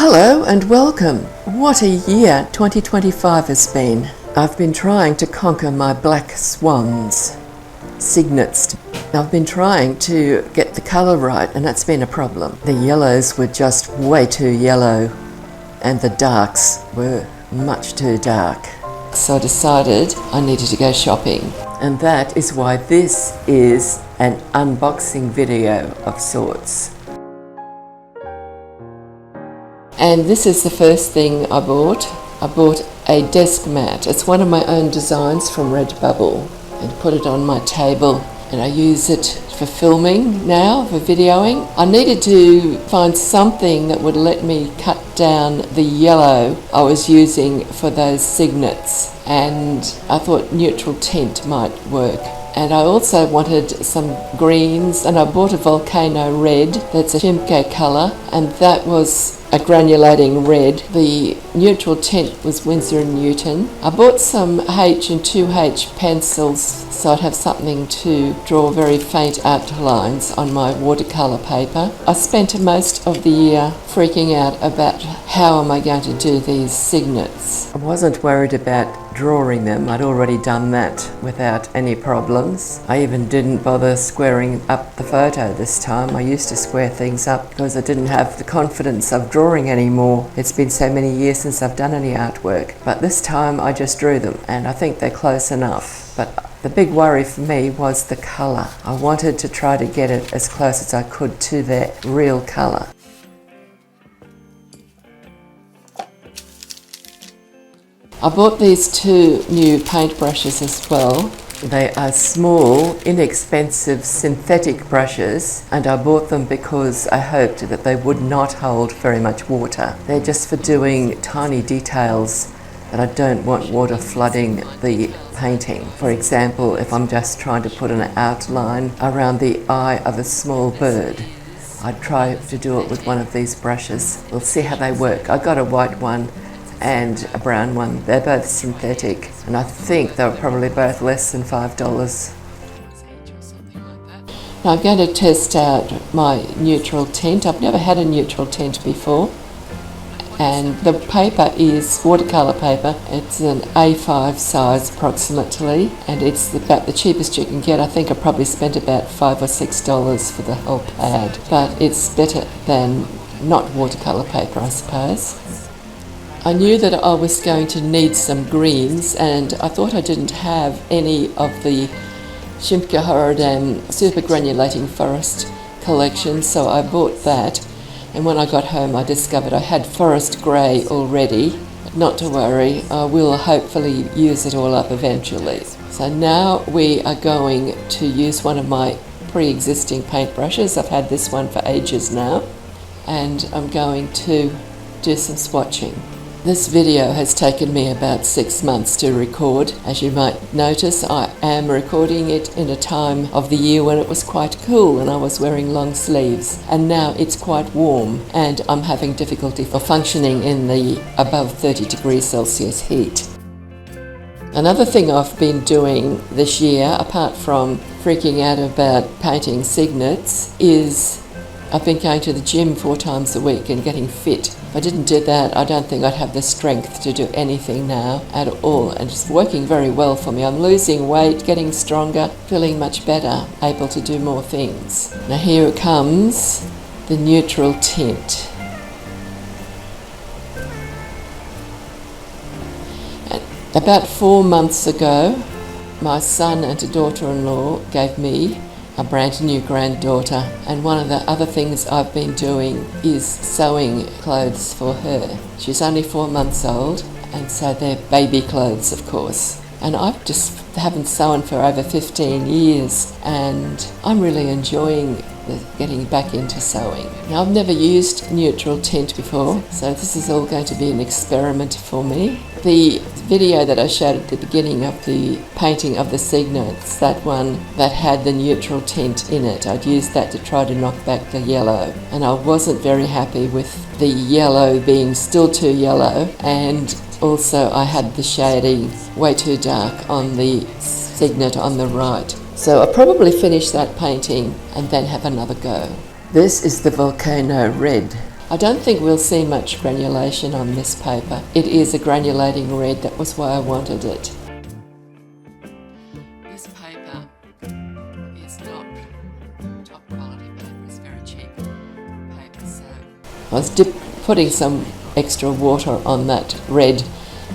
Hello and welcome. What a year 2025 has been. I've been trying to conquer my black swans, cygnets. I've been trying to get the colour right, and that's been a problem. The yellows were just way too yellow and the darks were much too dark. So I decided I needed to go shopping, and that is why this is an unboxing video of sorts. And this is the first thing I bought. I bought a desk mat. It's one of my own designs from Redbubble, and put it on my table, and I use it for filming now, for videoing. I needed to find something that would let me cut down the yellow I was using for those cygnets, and I thought neutral tint might work. And I also wanted some greens, and I bought a volcano red that's a Schimke colour, and that was a granulating red. The neutral tint was Winsor & Newton. I bought some H and 2H pencils so I'd have something to draw very faint outlines on my watercolour paper. I spent most of the year freaking out about how am I going to do these cygnets. I wasn't worried about drawing them. I'd already done that without any problems. I even didn't bother squaring up the photo this time. I used to square things up because I didn't have the confidence of drawing anymore. It's been so many years since I've done any artwork, but this time I just drew them, and I think they're close enough. But the big worry for me was the colour. I wanted to try to get it as close as I could to their real colour. I bought these two new paintbrushes as well. They are small, inexpensive synthetic brushes, and I bought them because I hoped that they would not hold very much water. They're just for doing tiny details that I don't want water flooding the painting. For example, if I'm just trying to put an outline around the eye of a small bird, I'd try to do it with one of these brushes. We'll see how they work. I got a white one and a brown one. They're both synthetic, and I think they're probably both less than $5. Now I'm going to test out my neutral tint. I've never had a neutral tint before, and the paper is watercolour paper. It's an A5 size approximately, and it's about the cheapest you can get. I think I probably spent about $5 or $6 for the whole pad, but it's better than not watercolour paper, I suppose. I knew that I was going to need some greens, and I thought I didn't have any of the Schimke Horodam Super Granulating Forest collection, so I bought that. And when I got home I discovered I had forest grey already. But not to worry, I will hopefully use it all up eventually. So now we are going to use one of my pre-existing paintbrushes. I've had this one for ages now, and I'm going to do some swatching. This video has taken me about 6 months to record. As you might notice, I am recording it in a time of the year when it was quite cool and I was wearing long sleeves, and now it's quite warm and I'm having difficulty for functioning in the above 30 degrees Celsius heat. Another thing I've been doing this year, apart from freaking out about painting cygnets, is I've been going to the gym 4 times a week and getting fit. If I didn't do that, I don't think I'd have the strength to do anything now at all, and it's working very well for me. I'm losing weight, getting stronger, feeling much better, able to do more things. Now here comes the neutral tint. About 4 months ago, my son and a daughter-in-law gave me a brand new granddaughter, and one of the other things I've been doing is sewing clothes for her. She's only 4 months old, and so they're baby clothes, of course. And I've just haven't sewn for over 15 years, and I'm really enjoying getting back into sewing. Now, I've never used neutral tint before, so this is all going to be an experiment for me. The video that I showed at the beginning of the painting of the cygnets, that one that had the neutral tint in it, I'd used that to try to knock back the yellow, and I wasn't very happy with the yellow being still too yellow, and also I had the shading way too dark on the cygnet on the right. So I'll probably finish that painting and then have another go. This is the volcano red. I don't think we'll see much granulation on this paper. It is a granulating red, that was why I wanted it. This paper is not top quality paper, it's very cheap paper, so I was putting some extra water on that red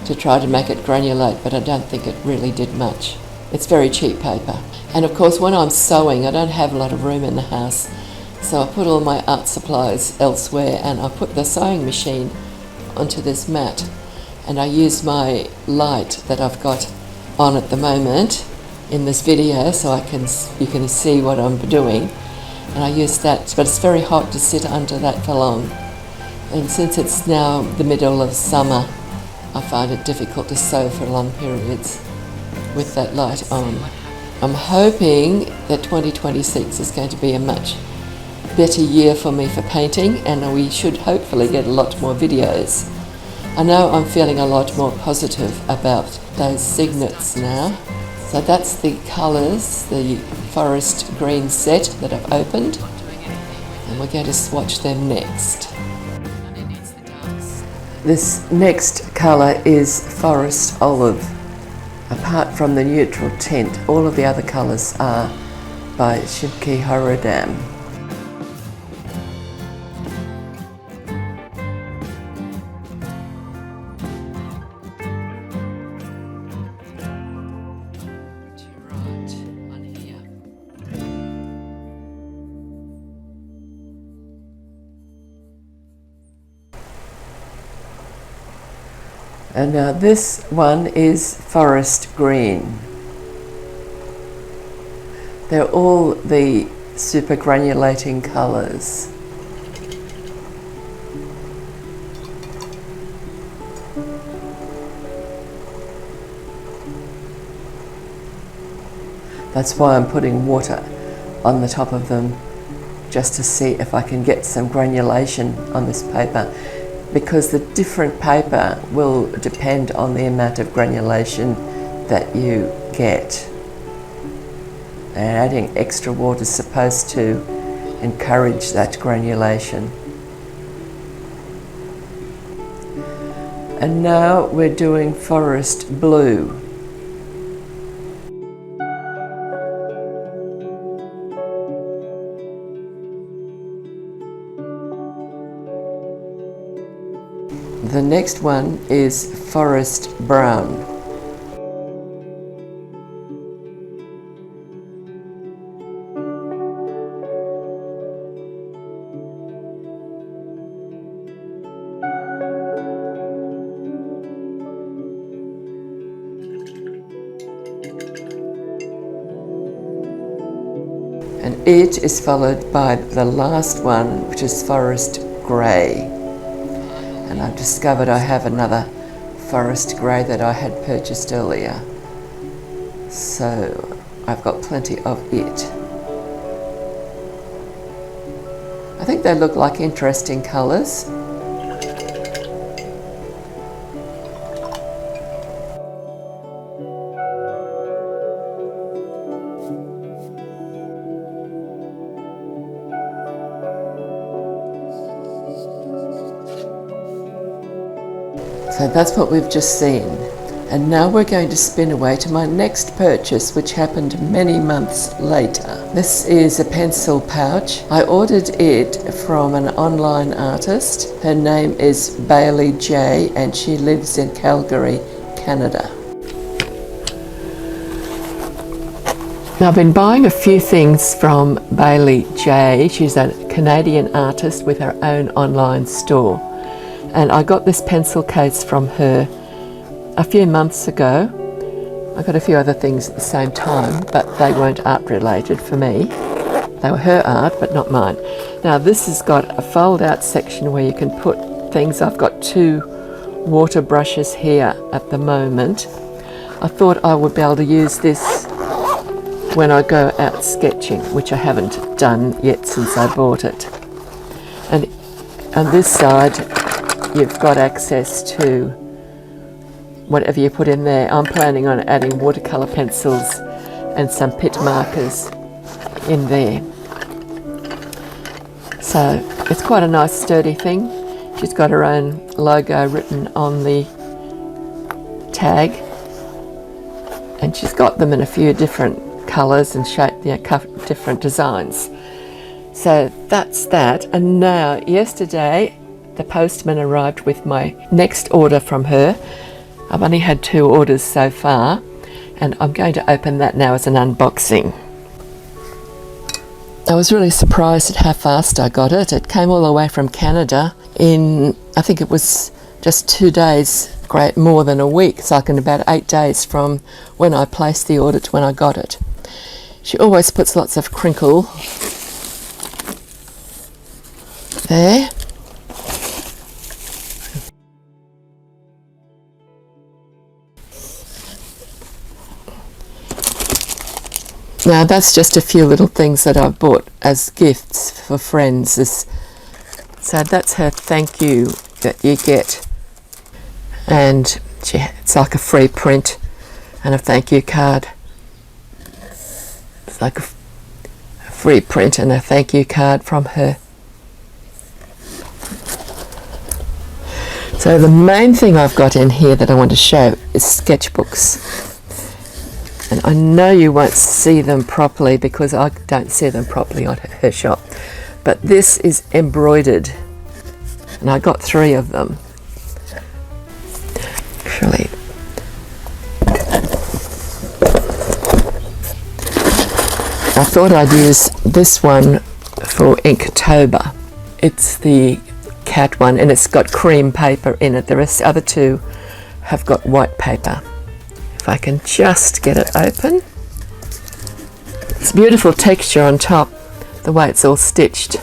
to try to make it granulate, but I don't think it really did much. It's very cheap paper. And of course when I'm sewing, I don't have a lot of room in the house, so I put all my art supplies elsewhere, and I put the sewing machine onto this mat, and I use my light that I've got on at the moment in this video so you can see what I'm doing, and I use that, but it's very hot to sit under that for long, and since it's now the middle of summer, I find it difficult to sew for long periods with that light on. I'm hoping that 2026 is going to be a much better year for me for painting, and we should hopefully get a lot more videos. I know I'm feeling a lot more positive about those signets now. So that's the colours, the forest green set that I've opened, and we're going to swatch them next. This next colour is forest olive. Apart from the neutral tint, all of the other colours are by STHogan Redbubble. And now this one is forest green. They're all the super granulating colours. That's why I'm putting water on the top of them, just to see if I can get some granulation on this paper, because the different paper will depend on the amount of granulation that you get. And adding extra water is supposed to encourage that granulation. And now we're doing forest blue. The next one is forest brown. And it is followed by the last one, which is forest grey. And I've discovered I have another forest grey that I had purchased earlier. So I've got plenty of it. I think they look like interesting colours. So that's what we've just seen. And now we're going to spin away to my next purchase, which happened many months later. This is a pencil pouch. I ordered it from an online artist. Her name is Baylee Jae, and she lives in Calgary, Canada. Now, I've been buying a few things from Baylee Jae. She's a Canadian artist with her own online store. And I got this pencil case from her a few months ago. I got a few other things at the same time, but they weren't art related for me. They were her art, but not mine. Now this has got a fold out section where you can put things. I've got 2 water brushes here at the moment. I thought I would be able to use this when I go out sketching, which I haven't done yet since I bought it. And on this side, you've got access to whatever you put in there. I'm planning on adding watercolour pencils and some pit markers in there. So It's quite a nice sturdy thing. She's got her own logo written on the tag, and she's got them in a few different colours and shape, different designs. So that's that. And now, yesterday, the postman arrived with my next order from her. I've only had 2 orders so far, and I'm going to open that now as an unboxing. I was really surprised at how fast I got it. It came all the way from Canada in, I think it was just 2 days, great, more than a week. It's like in about 8 days from when I placed the order to when I got it. She always puts lots of crinkle there. Now that's just a few little things that I've bought as gifts for friends. So that's her thank you that you get. And it's like a free print and a thank you card. It's like a free print and a thank you card from her. So the main thing I've got in here that I want to show is sketchbooks. And I know you won't see them properly because I don't see them properly on her shop. But this is embroidered. And I got 3 of them. Actually, I thought I'd use this one for Inktober. It's the cat one, and it's got cream paper in it. The other 2 have got white paper. If I can just get it open. It's beautiful texture on top, the way it's all stitched.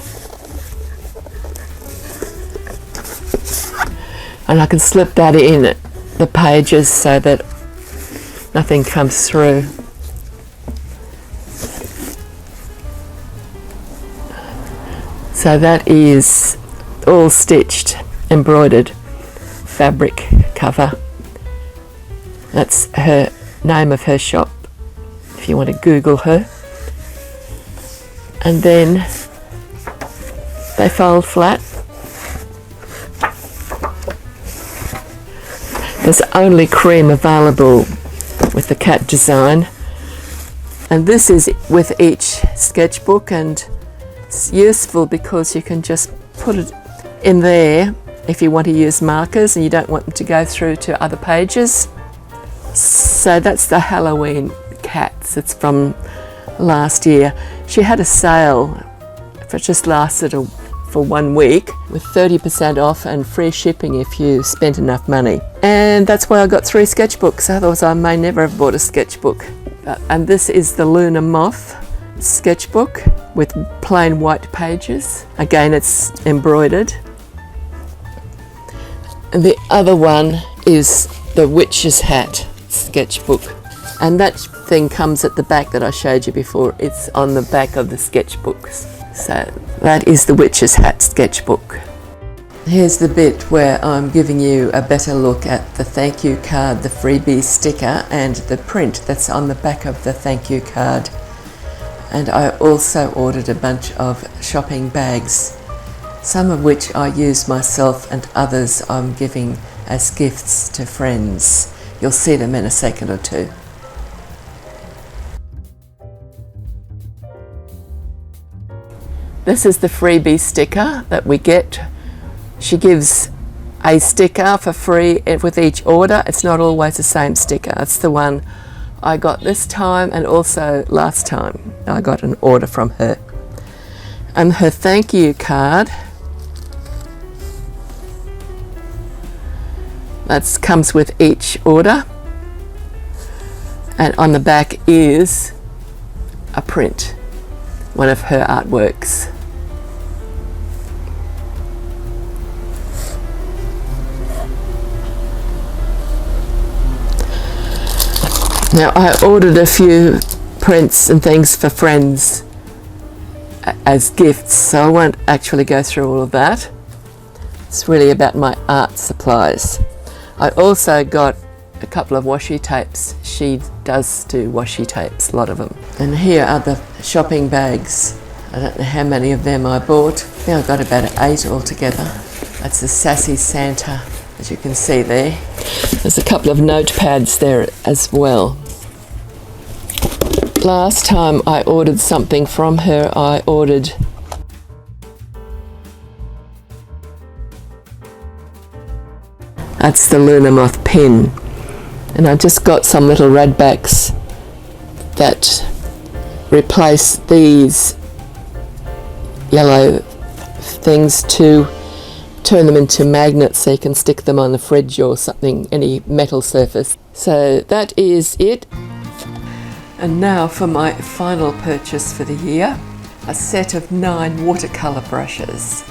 And I can slip that in the pages so that nothing comes through. So that is all stitched, embroidered fabric cover. That's her name of her shop, if you want to Google her. And then they fold flat. There's only cream available with the cat design. And this is with each sketchbook, and it's useful because you can just put it in there if you want to use markers and you don't want them to go through to other pages. So that's the Halloween cats. It's from last year. She had a sale, it just lasted for 1 week, with 30% off and free shipping if you spent enough money. And that's why I got 3 sketchbooks, otherwise I may never have bought a sketchbook. And this is the Luna Moth sketchbook with plain white pages. Again, it's embroidered. And the other one is the Witch's Hat sketchbook, and that thing comes at the back that I showed you before. It's on the back of the sketchbooks. So that is the Witch's Hat sketchbook. Here's the bit where I'm giving you a better look at the thank you card, the freebie sticker, and the print that's on the back of the thank you card. And I also ordered a bunch of shopping bags, some of which I use myself and others I'm giving as gifts to friends. You'll see them in a second or 2. This is the freebie sticker that we get. She gives a sticker for free with each order. It's not always the same sticker. It's the one I got this time, and also last time I got an order from her. And her thank you card, that comes with each order, and on the back is a print, one of her artworks. Now I ordered a few prints and things for friends as gifts, so I won't actually go through all of that. It's really about my art supplies. I also got a couple of washi tapes. She does do washi tapes, a lot of them. And here are the shopping bags I don't know how many of them I bought. I think I got about 8 altogether. That's the Sassy Santa, as you can see there. There's a couple of notepads there as well. Last time I ordered something from her, I ordered that's the Luna Moth pin, and I just got some little radbacks that replace these yellow things to turn them into magnets so you can stick them on the fridge or something, any metal surface. So that is it. And now for my final purchase for the year, a set of 9 watercolour brushes.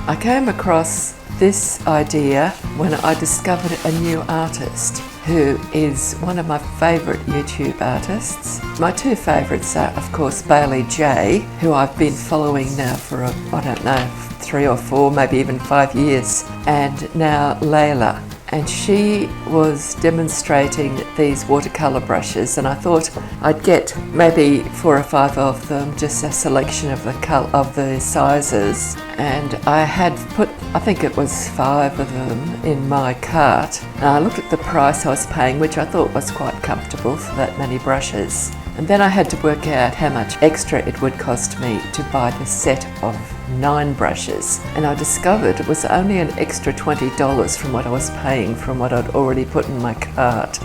I came across this idea when I discovered a new artist who is one of my favourite YouTube artists. My 2 favourites are, of course, Baylee Jae, who I've been following now for, I don't know, 3 or 4, maybe even 5 years, and now Leila. And she was demonstrating these watercolour brushes, and I thought I'd get maybe 4 or 5 of them, just a selection of the sizes. And I had put, I think it was 5 of them in my cart. And I looked at the price I was paying, which I thought was quite comfortable for that many brushes. And then I had to work out how much extra it would cost me to buy the set of 9 brushes. And I discovered it was only an extra $20 from what I was paying from what I'd already put in my cart.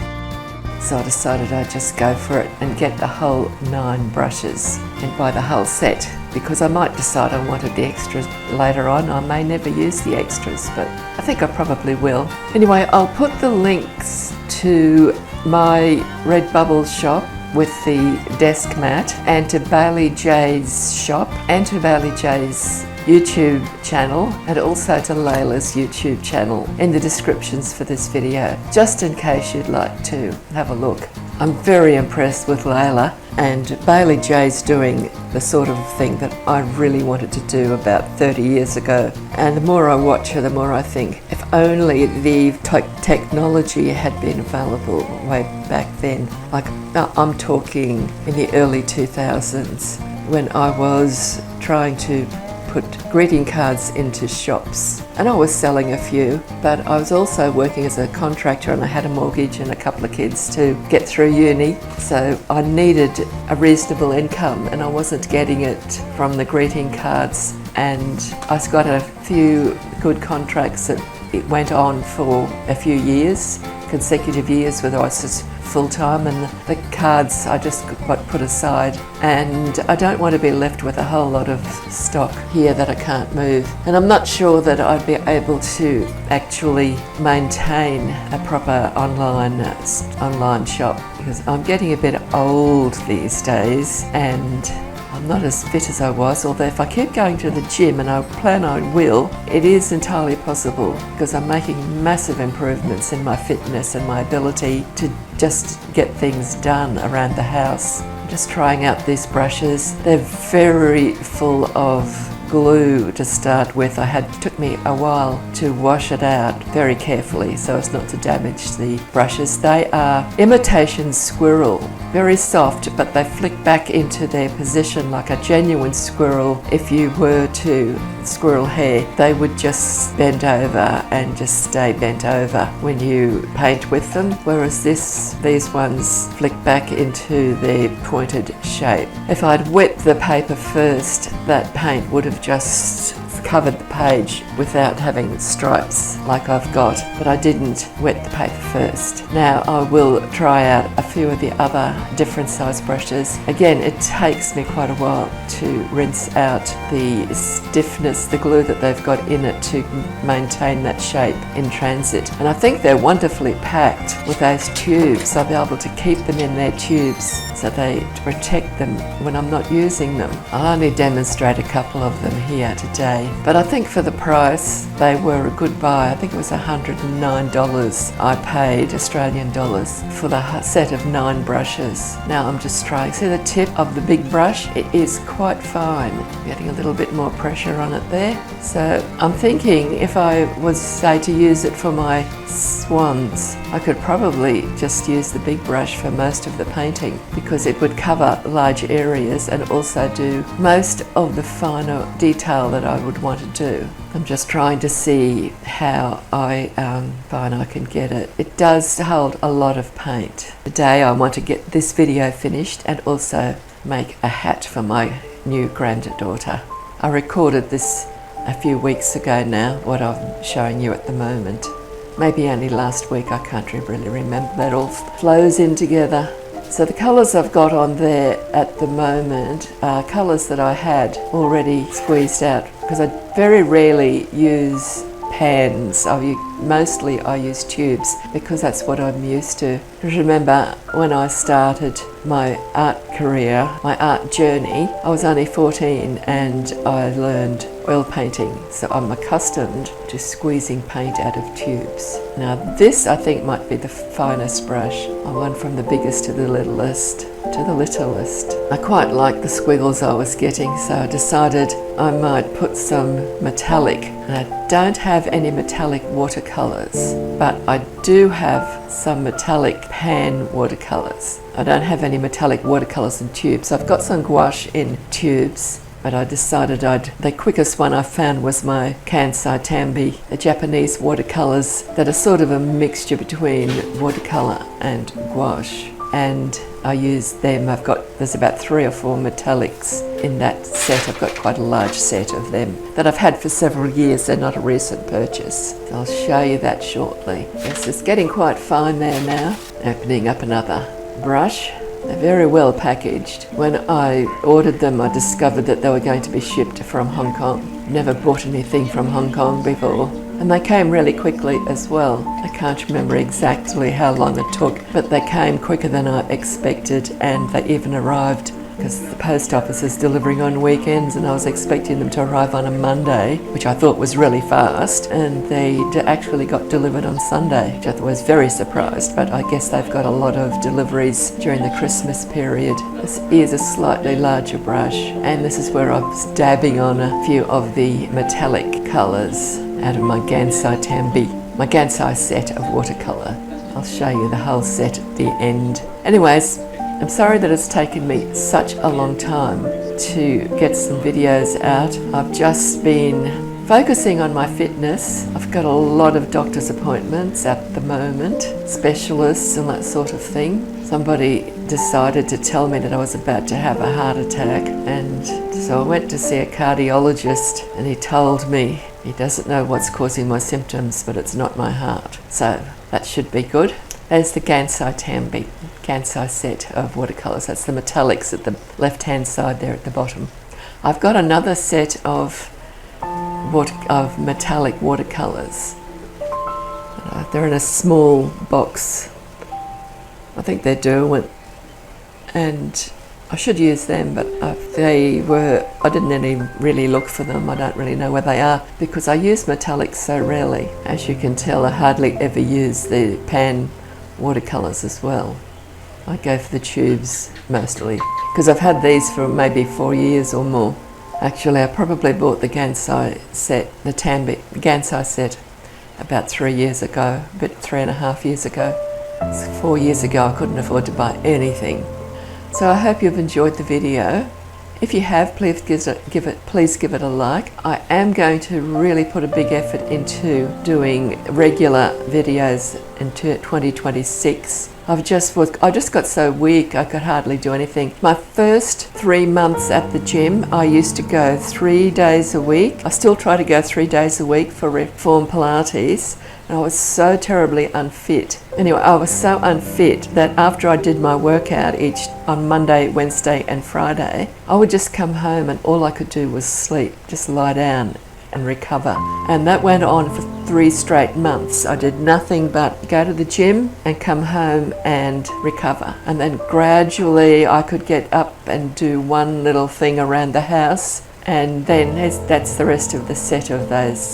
So I decided I'd just go for it and get the whole 9 brushes and buy the whole set, because I might decide I wanted the extras later on. I may never use the extras, but I think I probably will. Anyway, I'll put the links to my Redbubble shop with the desk mat, and to Baylee Jae's shop, and to Baylee Jae's YouTube channel, and also to Leila's YouTube channel in the descriptions for this video, just in case you'd like to have a look. I'm very impressed with Leila, and Baylee Jae's doing the sort of thing that I really wanted to do about 30 years ago. And the more I watch her, the more I think, if only the technology had been available way back then. Like, I'm talking in the early 2000s, when I was trying to put greeting cards into shops, and I was selling a few, but I was also working as a contractor, and I had a mortgage and a couple of kids to get through uni, so I needed a reasonable income, and I wasn't getting it from the greeting cards. And I got a few good contracts that it went on for a few years, consecutive years, whether I was just full-time, and the cards I just got put aside. And I don't want to be left with a whole lot of stock here that I can't move. And I'm not sure that I'd be able to actually maintain a proper online shop, because I'm getting a bit old these days, and I'm not as fit as I was, although if I keep going to the gym, and I plan I will, it is entirely possible, because I'm making massive improvements in my fitness and my ability to just get things done around the house. I'm just trying out these brushes. They're very full of glue to start with. It took me a while to wash it out very carefully so as not to damage the brushes. They are imitation squirrel, very soft, but they flick back into their position like a genuine squirrel. If you were to squirrel hair, they would just bend over and just stay bent over when you paint with them, whereas these ones flick back into their pointed shape. If I'd wet the paper first, that paint would have just covered the page without having stripes like I've got, but I didn't wet the paper first. Now I will try out a few of the other different size brushes. Again, it takes me quite a while to rinse out the stiffness, the glue that they've got in it to maintain that shape in transit. And I think they're wonderfully packed with those tubes. I'll be able to keep them in their tubes so they protect them when I'm not using them. I'll only demonstrate a couple of them here today, but I think for the price they were a good buy. I think it was $109 I paid Australian dollars for the set of 9 brushes. Now I'm just trying. See the tip of the big brush? It is quite fine. Getting a little bit more pressure on it there. So I'm thinking if I was, say, to use it for my swans, I could probably just use the big brush for most of the painting because it would cover large areas and also do most of the finer detail that I would want to do. I'm just trying to see how fine I can get it. It does hold a lot of paint. Today I want to get this video finished and also make a hat for my new granddaughter. I recorded this a few weeks ago now, what I'm showing you at the moment. Maybe only last week, I can't really remember. That all flows in together. So the colours I've got on there at the moment are colours that I had already squeezed out because I very rarely use pans. Mostly I use tubes because that's what I'm used to. Remember when I started my art career, my art journey, I was only 14 and I learned oil painting, so I'm accustomed to squeezing paint out of tubes. Now this I think might be the finest brush. I went from the biggest to the littlest. I quite like the squiggles I was getting, so I decided I might put some metallic. And I don't have any metallic watercolours, but I do have some metallic pan watercolours. I don't have any metallic watercolours in tubes. I've got some gouache in tubes, but I decided the quickest one I found was my Kansai Tambi, the Japanese watercolours that are sort of a mixture between watercolour and gouache. And I use them. There's about 3 or 4 metallics in that set. I've got quite a large set of them that I've had for several years. They're not a recent purchase. So I'll show you that shortly. Yes, it's getting quite fine there now. Opening up another brush. They're very well packaged. When I ordered them, I discovered that they were going to be shipped from Hong Kong. Never bought anything from Hong Kong before. And they came really quickly as well. I can't remember exactly how long it took, but they came quicker than I expected, and they even arrived because the post office is delivering on weekends, and I was expecting them to arrive on a Monday, which I thought was really fast, and they actually got delivered on Sunday, which I was very surprised, but I guess they've got a lot of deliveries during the Christmas period. This is a slightly larger brush, and this is where I was dabbing on a few of the metallic colours out of my Kansai Tambi, my Kansai set of watercolour. I'll show you the whole set at the end. Anyways, I'm sorry that it's taken me such a long time to get some videos out. I've just been focusing on my fitness. I've got a lot of doctor's appointments at the moment, specialists and that sort of thing. Somebody decided to tell me that I was about to have a heart attack, and so I went to see a cardiologist, and he told me he doesn't know what's causing my symptoms, but it's not my heart. So that should be good. There's the Kansai Tambi, Kansai set of watercolours. That's the metallics at the left-hand side there at the bottom. I've got another set of metallic watercolours. They're in a small box. I think they're Derwent, and I should use them, but I didn't really look for them. I don't really know where they are because I use metallics so rarely. As you can tell, I hardly ever use the pan watercolours as well. I go for the tubes mostly because I've had these for maybe 4 years or more. Actually, I probably bought the Kansai set, the Tambi Kansai set, about 3 years ago, about 3.5 years ago. 4 years ago, I couldn't afford to buy anything. So I hope you've enjoyed the video. If you have, please give it a like. I am going to really put a big effort into doing regular videos into 2026. I just got so weak I could hardly do anything. My first 3 months at the gym, I used to go 3 days a week. I still try to go 3 days a week for Reform Pilates. And I was so terribly unfit. Anyway, I was so unfit that after I did my workout on Monday, Wednesday and Friday, I would just come home and all I could do was sleep, just lie down and recover. And that went on for 3 straight months. I did nothing but go to the gym and come home and recover. And then gradually I could get up and do one little thing around the house, and then that's the rest of the set of those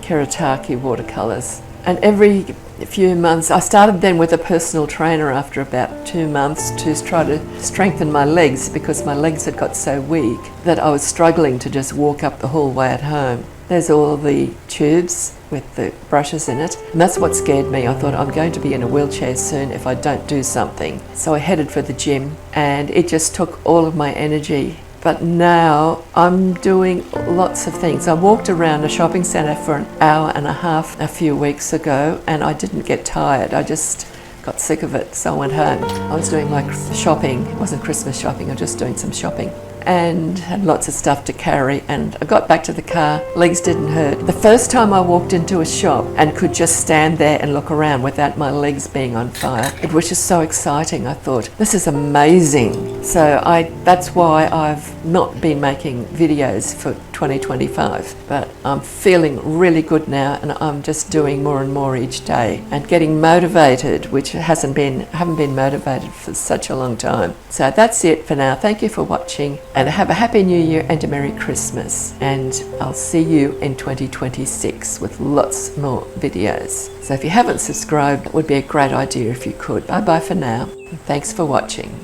Kerataki watercolours. And every few months, I started then with a personal trainer after about 2 months to try to strengthen my legs because my legs had got so weak that I was struggling to just walk up the hallway at home. There's all the tubes with the brushes in it, and that's what scared me. I thought I'm going to be in a wheelchair soon if I don't do something. So I headed for the gym, and it just took all of my energy. But now I'm doing lots of things. I walked around a shopping centre for an hour and a half a few weeks ago, and I didn't get tired. I just got sick of it, so I went home. I was doing my shopping. It wasn't Christmas shopping, I was just doing some shopping, and had lots of stuff to carry, and I got back to the car, legs didn't hurt. The first time I walked into a shop and could just stand there and look around without my legs being on fire, it was just so exciting. I thought, this is amazing. So that's why I've not been making videos for 2025, but I'm feeling really good now, and I'm just doing more and more each day and getting motivated, which haven't been motivated for such a long time. So that's it for now. Thank you for watching, and have a Happy New Year and a Merry Christmas, and I'll see you in 2026 with lots more videos. So if you haven't subscribed, it would be a great idea if you could. Bye bye for now, and thanks for watching.